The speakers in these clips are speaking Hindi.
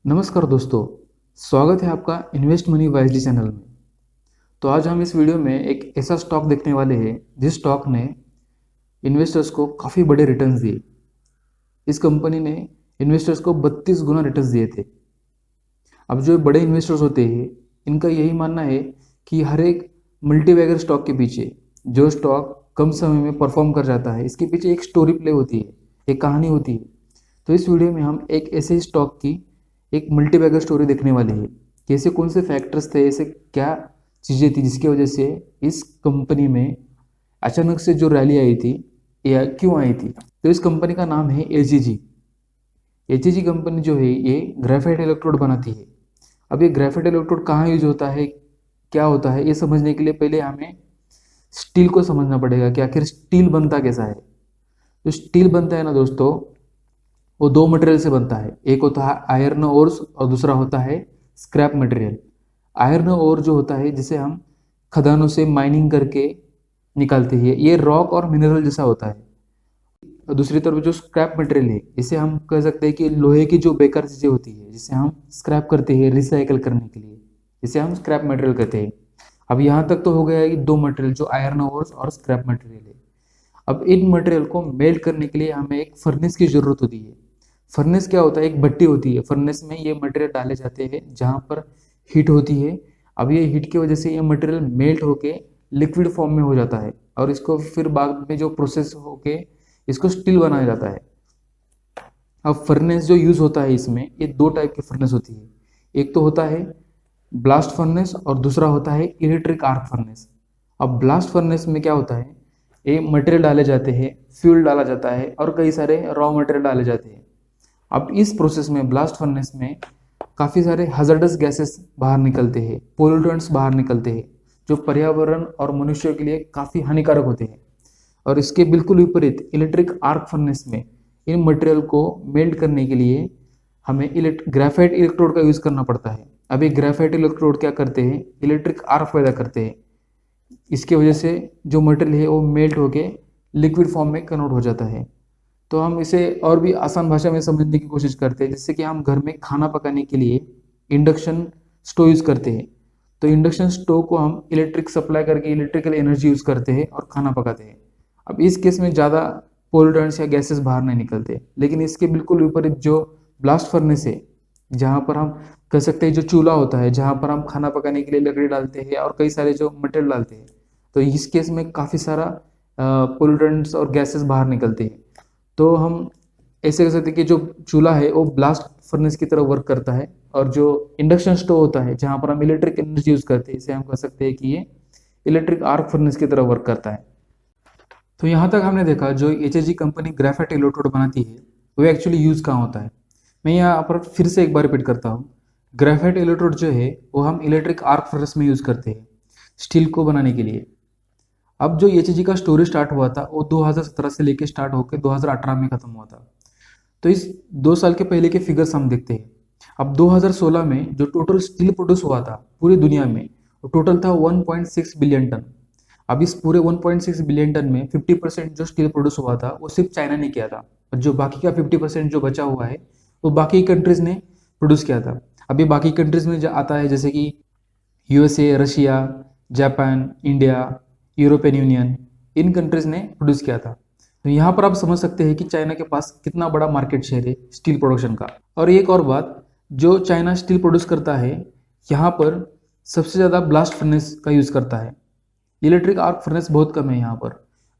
नमस्कार दोस्तों, स्वागत है आपका इन्वेस्ट मनी वाइजली चैनल में। तो आज हम इस वीडियो में एक ऐसा स्टॉक देखने वाले हैं जिस स्टॉक ने इन्वेस्टर्स को काफ़ी बड़े रिटर्न्स दिए। इस कंपनी ने इन्वेस्टर्स को 32 गुना रिटर्न्स दिए थे। अब जो बड़े इन्वेस्टर्स होते हैं इनका यही मानना है कि हर एक मल्टीबैगर स्टॉक के पीछे जो स्टॉक कम समय में परफॉर्म कर जाता है इसके पीछे एक स्टोरी प्ले होती है, एक कहानी होती है। तो इस वीडियो में हम एक ऐसे स्टॉक की एक मल्टीबैगर स्टोरी देखने वाली है कि ऐसे कौन से फैक्टर्स थे, ऐसे क्या चीज़ें थी जिसकी वजह से इस कंपनी में अचानक से जो रैली आई थी या क्यों आई थी। तो इस कंपनी का नाम है एचईजी। एचईजी कंपनी जो है ये ग्रेफाइट इलेक्ट्रोड बनाती है। अब ये ग्रेफाइट इलेक्ट्रोड कहाँ यूज होता है, क्या होता है, ये समझने के लिए पहले हमें स्टील को समझना पड़ेगा कि आखिर स्टील बनता कैसा है। जो स्टील बनता है ना दोस्तों, वो दो मटेरियल से बनता है। एक होता है आयरन ओर्स और दूसरा होता है स्क्रैप मटेरियल। आयरन ओर जो होता है जिसे हम खदानों से माइनिंग करके निकालते हैं, ये रॉक और मिनरल जैसा होता है। और दूसरी तरफ जो स्क्रैप मटेरियल है इसे हम कह सकते हैं कि लोहे की जो बेकार चीज़ें होती है जिसे हम स्क्रैप करते हैं रिसाइकल करने के लिए, जिसे हम स्क्रैप मटेरियल कहते हैं। अब यहाँ तक तो हो गया है कि दो मटेरियल जो आयरन ओर्स और स्क्रैप मटेरियल है। अब इन मटेरियल को मेल्ट करने के लिए हमें एक फर्नेस की ज़रूरत होती है। फर्नेस क्या होता है, एक भट्टी होती है। फर्नेस में ये मटेरियल डाले जाते हैं जहाँ पर हीट होती है। अब ये हीट की वजह से ये मटेरियल मेल्ट होके लिक्विड फॉर्म में हो जाता है और इसको फिर बाद में जो प्रोसेस होके इसको स्टील बनाया जाता है। अब फर्नेस जो यूज़ होता है इसमें, ये दो टाइप की फर्नेस होती है। एक तो होता है ब्लास्ट फर्नेस और दूसरा होता है इलेक्ट्रिक आर्क फर्नेस। अब ब्लास्ट फर्नेस में क्या होता है, ये मटेरियल डाले जाते हैं, फ्यूल डाला जाता है और कई सारे रॉ मटेरियल डाले जाते हैं। अब इस प्रोसेस में ब्लास्ट फर्नेस में काफ़ी सारे हजार्डस गैसेस बाहर निकलते हैं, पोल्यूटेंट्स बाहर निकलते हैं जो पर्यावरण और मनुष्यों के लिए काफ़ी हानिकारक होते हैं। और इसके बिल्कुल विपरीत इलेक्ट्रिक आर्क फर्नेस में इन मटेरियल को मेल्ट करने के लिए हमें ग्रेफाइट इलेक्ट्रोड का यूज़ करना पड़ता है। अब ये ग्रेफाइट इलेक्ट्रोड क्या करते हैं, इलेक्ट्रिक आर्क पैदा करते हैं। इसके वजह से जो मटेरियल है वो मेल्ट होके लिक्विड फॉर्म में कन्वर्ट हो जाता है। तो हम इसे और भी आसान भाषा में समझने की कोशिश करते हैं, जैसे कि हम घर में खाना पकाने के लिए इंडक्शन स्टोव यूज़ करते हैं। तो इंडक्शन स्टोव को हम इलेक्ट्रिक सप्लाई करके इलेक्ट्रिकल एनर्जी यूज़ करते हैं और खाना पकाते हैं। अब इस केस में ज़्यादा पोल्यूटेंट्स या गैसेस बाहर नहीं निकलते। लेकिन इसके बिल्कुल विपरीत जो ब्लास्ट फर्नेस है, जहाँ पर हम कह सकते हैं जो चूल्हा होता है जहाँ पर हम खाना पकाने के लिए लकड़ी डालते हैं और कई सारे जो मटेरियल डालते हैं, तो इस केस में काफ़ी सारा पोल्यूटेंट्स और गैसेस बाहर निकलते हैं। तो हम ऐसे कह सकते हैं कि जो चूल्हा है वो ब्लास्ट फर्नेस की तरह वर्क करता है और जो इंडक्शन स्टोव होता है जहाँ पर हम इलेक्ट्रिक एनर्जी यूज़ करते हैं, इसे हम कह सकते हैं कि ये इलेक्ट्रिक आर्क फर्नेस की तरह वर्क करता है। तो यहाँ तक हमने देखा जो एचईजी कंपनी ग्रेफाइट इलेक्ट्रोड बनाती है वो एक्चुअली यूज़ कहाँ होता है। मैं यहाँ पर फिर से एक बार रिपीट करता हूँ। ग्रेफाइट इलेक्ट्रोड जो है वो हम इलेक्ट्रिक आर्क फर्नेस में यूज़ करते हैं स्टील को बनाने के लिए। अब जो एचईजी का स्टोरी स्टार्ट हुआ था वो 2017 से लेके स्टार्ट होकर 2018 में ख़त्म हुआ था। तो इस 2 साल के पहले के फिगर्स हम देखते हैं। अब 2016 में जो टोटल स्टील प्रोड्यूस हुआ था पूरी दुनिया में वो टोटल था 1.6 बिलियन टन। अब इस पूरे 1.6 बिलियन टन में 50% जो स्टील प्रोड्यूस हुआ था वो सिर्फ चाइना ने किया था और जो बाकी का 50% जो बचा हुआ है वो बाकी कंट्रीज़ ने प्रोड्यूस किया था। अभी बाकी कंट्रीज़ में जो आता है जैसे कि USA, Russia, Japan, India, European Union, इन कंट्रीज़ ने प्रोड्यूस किया था। तो यहाँ पर आप समझ सकते हैं कि चाइना के पास कितना बड़ा मार्केट शेयर है स्टील प्रोडक्शन का। और एक और बात, जो चाइना स्टील प्रोड्यूस करता है यहाँ पर सबसे ज़्यादा ब्लास्ट फर्नेस का यूज़ करता है। इलेक्ट्रिक आर्क फर्नेस बहुत कम है यहाँ पर।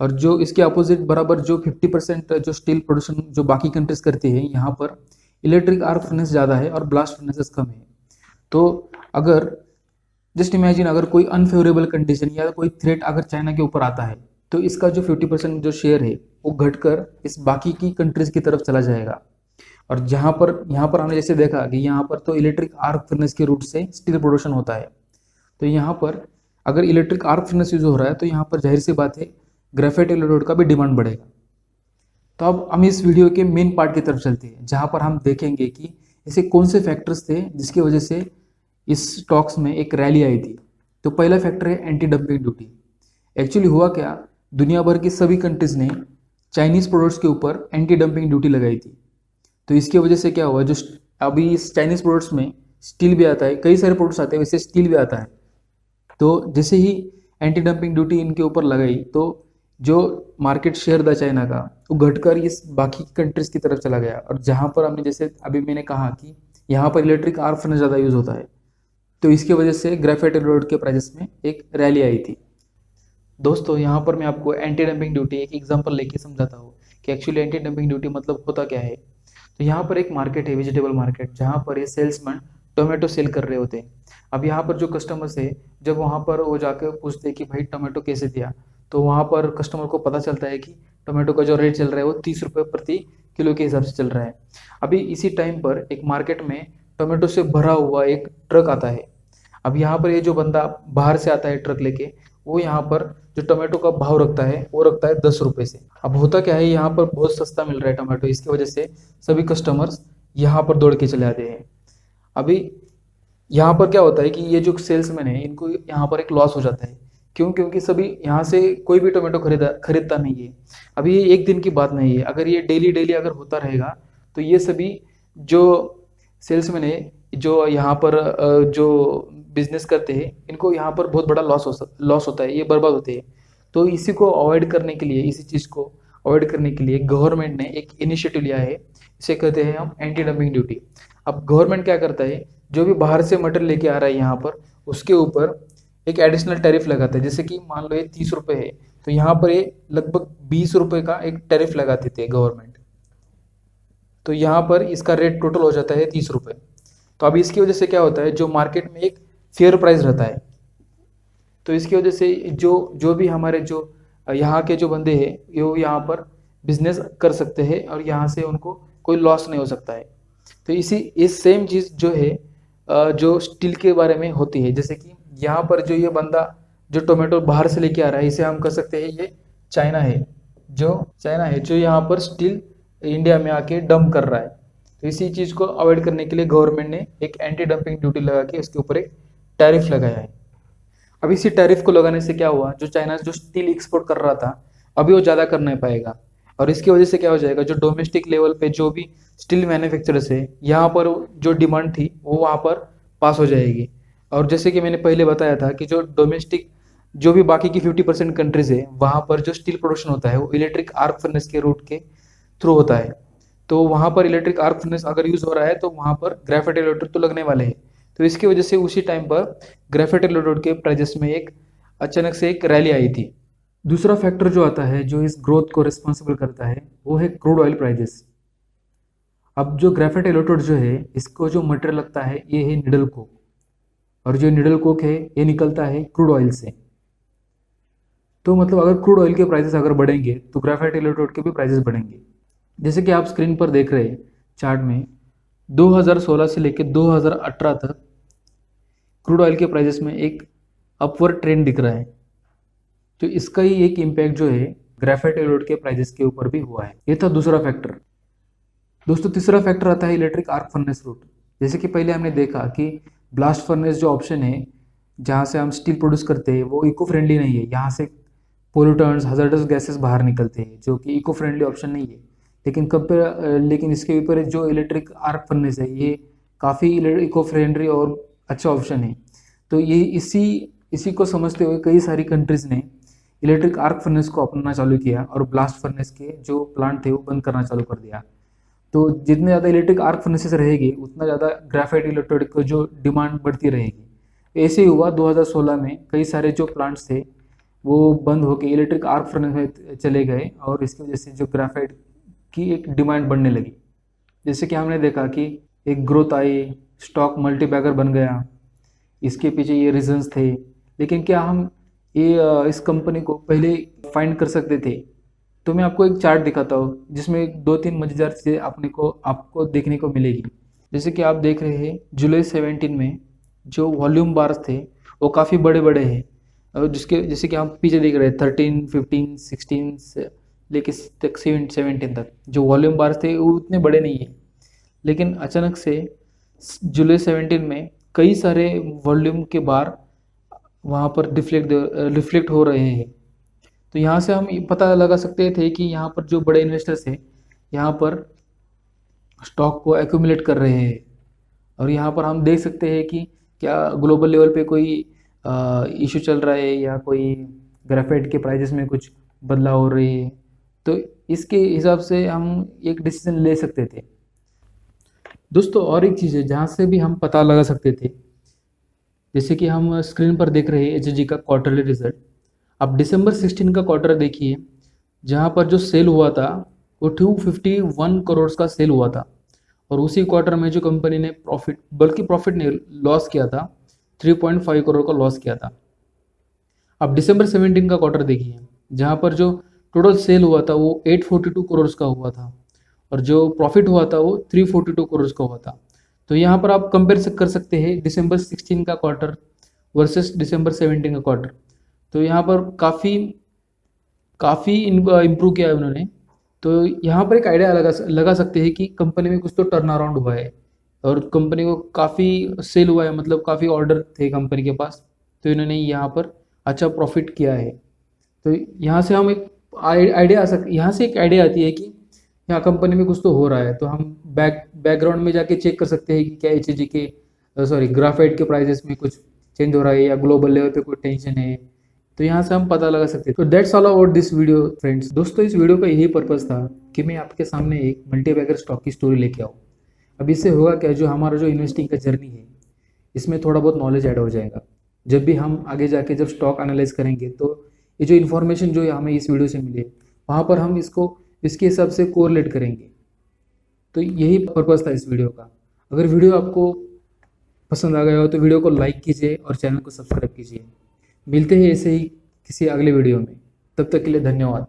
और जो इसके अपोजिट बराबर जो 50% जो स्टील प्रोडक्शन जो बाकी कंट्रीज करती है, यहाँ पर इलेक्ट्रिक आर्क फर्नेस ज़्यादा है और ब्लास्ट फर्नेसेस कम है। तो अगर जस्ट इमेजिन अगर कोई अनफेवरेबल कंडीशन या कोई थ्रेट अगर चाइना के ऊपर आता है तो इसका जो 50% जो शेयर है वो घटकर इस बाकी की कंट्रीज की तरफ चला जाएगा। और यहाँ पर हमने जैसे देखा कि यहाँ पर तो इलेक्ट्रिक आर्क फर्नेस के रूट से स्टील प्रोडक्शन होता है। तो यहाँ पर अगर इलेक्ट्रिक आर्क फर्नेस यूज हो रहा है तो यहाँ पर जाहिर सी बात है ग्रेफाइट इलेक्ट्रोड का भी डिमांड बढ़ेगा। तो अब हम इस वीडियो के मेन पार्ट की तरफ चलते हैं जहाँ पर हम देखेंगे कि ऐसे कौन से फैक्टर्स थे जिसकी वजह से इस स्टॉक्स में एक रैली आई थी। तो पहला फैक्टर है एंटी डंपिंग ड्यूटी। एक्चुअली हुआ क्या, दुनिया भर की सभी कंट्रीज़ ने चाइनीज़ प्रोडक्ट्स के ऊपर एंटी डंपिंग ड्यूटी लगाई थी। तो इसकी वजह से क्या हुआ, जो अभी इस चाइनीज़ प्रोडक्ट्स में स्टील भी आता है, कई सारे प्रोडक्ट्स आते हैं, वैसे स्टील भी आता है। तो जैसे ही एंटी डंपिंग ड्यूटी इनके ऊपर लगाई तो जो मार्केट शेयर था चाइना का वो घटकर इस बाकी कंट्रीज की तरफ चला गया। और जहाँ पर हमने जैसे अभी मैंने कहा कि यहाँ पर इलेक्ट्रिक आर्क फर्नेस ज़्यादा यूज़ होता है, तो इसकी वजह से ग्रेफाइट एल्यूड के प्राइसेस में एक रैली आई थी। दोस्तों यहाँ पर मैं आपको एंटी डंपिंग ड्यूटी एक एग्जांपल लेके समझाता हूँ कि एक्चुअली एंटी डंपिंग ड्यूटी मतलब होता क्या है। तो यहाँ पर एक मार्केट है, वेजिटेबल मार्केट, जहाँ पर ये सेल्समैन टोमेटो सेल कर रहे होते हैं। अब यहाँ पर जो कस्टमर्स है, जब वहाँ पर वो जाकर पूछते हैं कि भाई टोमेटो कैसे दिया, तो वहाँ पर कस्टमर को पता चलता है कि टोमेटो का जो रेट चल रहा है वो 30 रुपये प्रति किलो के हिसाब से चल रहा है। अभी इसी टाइम पर एक मार्केट में टोमेटो से भरा हुआ एक ट्रक आता है। अब यहाँ पर ये जो बंदा बाहर से आता है ट्रक लेके, वो यहाँ पर जो टोमेटो का भाव रखता है वो रखता है 10 रुपये से। अब होता क्या है, यहाँ पर बहुत सस्ता मिल रहा है टोमेटो, इसकी वजह से सभी कस्टमर्स यहाँ पर दौड़ के चले आते हैं। अभी यहाँ पर क्या होता है कि ये जो सेल्समैन है इनको यहाँ पर एक लॉस हो जाता है। क्यों? क्योंकि सभी यहाँ से कोई भी टोमेटो खरीदता नहीं है। अभी ये एक दिन की बात नहीं है, अगर ये डेली डेली अगर होता रहेगा तो ये सभी जो सेल्समैन है, जो यहाँ पर जो बिजनेस करते हैं, इनको यहाँ पर बहुत बड़ा लॉस होता है, ये बर्बाद होते हैं। तो इसी को अवॉइड करने के लिए, इसी चीज़ को अवॉइड करने के लिए गवर्नमेंट ने एक इनिशिएटिव लिया है, इसे कहते हैं हम एंटी डंपिंग ड्यूटी। अब गवर्नमेंट क्या करता है, जो भी बाहर से मटेरियल लेके आ रहा है यहाँ पर, उसके ऊपर एक एडिशनल टैरिफ लगाता है। जैसे कि मान लो ये 30 रुपये है, तो यहाँ पर ये लगभग 20 रुपये का एक टैरिफ लगा देते हैं गवर्नमेंट। तो यहाँ पर इसका रेट टोटल हो जाता है 30 रुपये। तो अब इसकी वजह से क्या होता है, जो मार्केट में एक फेयर प्राइस रहता है, तो इसकी वजह से जो जो भी हमारे जो यहाँ के जो बंदे हैं वो यहाँ पर बिजनेस कर सकते हैं और यहाँ से उनको कोई लॉस नहीं हो सकता है। तो इस सेम चीज़ जो है जो स्टील के बारे में होती है। जैसे कि यहाँ पर जो ये बंदा जो टोमेटो बाहर से लेके आ रहा है, इसे हम कह सकते हैं ये चाइना है, जो यहाँ पर स्टील इंडिया में आके डंप कर रहा है। तो इसी चीज़ को अवॉइड करने के लिए गवर्नमेंट ने एक एंटी डंपिंग ड्यूटी लगा के इसके ऊपर एक टैरिफ लगाया है। अब इसी टैरिफ को लगाने से क्या हुआ, जो चाइना जो स्टील एक्सपोर्ट कर रहा था अभी वो ज़्यादा कर नहीं पाएगा। और इसकी वजह से क्या हो जाएगा, जो डोमेस्टिक लेवल पे जो भी स्टील मैन्युफैक्चरर्स है, यहाँ पर जो डिमांड थी वो वहाँ पर पास हो जाएगी। और जैसे कि मैंने पहले बताया था कि जो डोमेस्टिक जो भी बाकी की 50% कंट्रीज है, वहाँ पर जो स्टील प्रोडक्शन होता है वो इलेक्ट्रिक आर्क फर्नेस के रूट के थ्रू होता है। तो वहाँ पर इलेक्ट्रिक आर्क फर्नेस अगर यूज़ हो रहा है तो वहाँ पर ग्रेफाइट इलेक्ट्रिक तो लगने वाले हैं। तो इसकी वजह से उसी टाइम पर ग्रेफाइट इलेक्ट्रोड के प्राइजेस में एक अचानक से एक रैली आई थी। दूसरा फैक्टर जो आता है जो इस ग्रोथ को रिस्पॉन्सिबल करता है वो है क्रूड ऑयल प्राइजेस। अब जो ग्रेफाइट इलेक्ट्रोड जो है इसको जो मटेरियल लगता है ये है निडल कोक, और जो निडल कोक है ये निकलता है क्रूड ऑयल से। तो मतलब अगर क्रूड ऑयल के प्राइसेस अगर बढ़ेंगे तो ग्रेफाइट इलेक्ट्रोड के भी प्राइसेस बढ़ेंगे। जैसे कि आप स्क्रीन पर देख रहे हैं चार्ट में 2016 से लेकर 2018 तक क्रूड ऑयल के प्राइसेस में एक अपवर्ड ट्रेंड दिख रहा है। तो इसका ही एक इम्पैक्ट जो है ग्रेफाइट एल्यूड के प्राइसेस के ऊपर भी हुआ है। ये था दूसरा फैक्टर। दोस्तों तीसरा फैक्टर आता है इलेक्ट्रिक आर्क फर्नेस रूट। जैसे कि पहले हमने देखा कि ब्लास्ट फर्नेस जो ऑप्शन है जहाँ से हम स्टील प्रोड्यूस करते हैं वो इको फ्रेंडली नहीं है, यहाँ से पोल्यूटेंट्स हजार्डस गैसेस बाहर निकलते हैं जो कि इको फ्रेंडली ऑप्शन नहीं है। लेकिन इसके ऊपर जो इलेक्ट्रिक आर्क फर्नेस है ये काफ़ी इको फ्रेंडली और अच्छा ऑप्शन है। तो ये इसी को समझते हुए कई सारी कंट्रीज़ ने इलेक्ट्रिक आर्क फर्नेस को अपनाना चालू किया और ब्लास्ट फर्नेस के जो प्लांट थे वो बंद करना चालू कर दिया। तो जितने ज़्यादा इलेक्ट्रिक आर्क फर्नेसेस रहेगी उतना ज़्यादा ग्रेफाइट इलेक्ट्रोड को जो डिमांड बढ़ती रहेगी। ऐसे ही हुआ 2016 में कई सारे जो प्लांट्स थे वो बंद होकर इलेक्ट्रिक आर्क फर्नेस में चले गए और इसकी वजह से जो ग्रेफाइट की एक डिमांड बढ़ने लगी। जैसे कि हमने देखा कि एक ग्रोथ आई, स्टॉक मल्टीबैगर बन गया, इसके पीछे ये रीजंस थे। लेकिन क्या हम ये इस कंपनी को पहले फाइंड कर सकते थे? तो मैं आपको एक चार्ट दिखाता हूँ जिसमें 2-3 मजेदार चीज़ें आपको देखने को मिलेगी। जैसे कि आप देख रहे हैं जुलाई 17 में जो वॉल्यूम बार्स थे वो काफ़ी बड़े बड़े हैं, और जैसे कि आप पीछे देख रहे हैं 13, 15, 16 से लेके 17 तक जो वॉल्यूम बार्स थे वो उतने बड़े नहीं है। लेकिन अचानक से जुलाई 17 में कई सारे वॉल्यूम के बार वहाँ पर रिफ्लेक्ट हो रहे हैं। तो यहाँ से हम पता लगा सकते थे कि यहाँ पर जो बड़े इन्वेस्टर्स हैं यहाँ पर स्टॉक को एक्यूमुलेट कर रहे हैं। और यहाँ पर हम देख सकते हैं कि क्या ग्लोबल लेवल पे कोई इशू चल रहा है या कोई ग्रेफाइट के प्राइजेस में कुछ बदलाव हो रही है, तो इसके हिसाब से हम एक डिसीजन ले सकते थे। दोस्तों और एक चीज़ है जहाँ से भी हम पता लगा सकते थे, जैसे कि हम स्क्रीन पर देख रहे हैं एचएजी का क्वार्टरली रिजल्ट। अब दिसंबर 16 का क्वार्टर देखिए, जहाँ पर जो सेल हुआ था वो 251 करोड़ का सेल हुआ था, और उसी क्वार्टर में जो कंपनी ने प्रॉफिट, बल्कि प्रॉफिट नहीं लॉस किया था, 3.5 करोड़ का लॉस किया था। अब दिसंबर 17 का क्वार्टर देखिए, जहाँ पर जो टोटल सेल हुआ था वो 842 करोड़ का हुआ था, और जो प्रॉफिट हुआ था वो 342 करोड़ का हुआ था। तो यहाँ पर आप कंपेयर कर सकते हैं दिसंबर 16 का क्वार्टर वर्सेस दिसंबर 17 का क्वार्टर। तो यहाँ पर काफ़ी इम्प्रूव किया है उन्होंने। तो यहाँ पर एक आइडिया लगा सकते हैं कि कंपनी में कुछ तो टर्न अराउंड हुआ है, और कंपनी को काफ़ी सेल हुआ है, मतलब काफ़ी ऑर्डर थे कंपनी के पास, तो इन्होंने यहाँ पर अच्छा प्रॉफिट किया है। तो यहाँ से हम एक यहाँ से एक आइडिया आती है कि यहाँ कंपनी में कुछ तो हो रहा है। तो हम बैकग्राउंड में जाके चेक कर सकते हैं कि क्या एचएजी के ग्राफाइट के प्राइजेस में कुछ चेंज हो रहा है या ग्लोबल लेवल पे कोई टेंशन है। तो यहाँ से हम पता लगा सकते हैं। तो that's all about this video friends. दोस्तों इस वीडियो का यही पर्पज़ था कि मैं आपके सामने एक मल्टीबैगर स्टॉक की स्टोरी लेके आऊँ। अब इससे होगा क्या, जो हमारा जो इन्वेस्टिंग का जर्नी है इसमें थोड़ा बहुत नॉलेज ऐड हो जाएगा। जब भी हम आगे जाके जब स्टॉक एनालाइज करेंगे, तो ये जो इन्फॉर्मेशन जो हमें इस वीडियो से मिले, वहाँ पर हम इसको इसके हिसाब से कोरिलेट करेंगे। तो यही पर्पज़ था इस वीडियो का। अगर वीडियो आपको पसंद आ गया हो तो वीडियो को लाइक कीजिए और चैनल को सब्सक्राइब कीजिए। मिलते हैं ऐसे ही किसी अगले वीडियो में, तब तक के लिए धन्यवाद।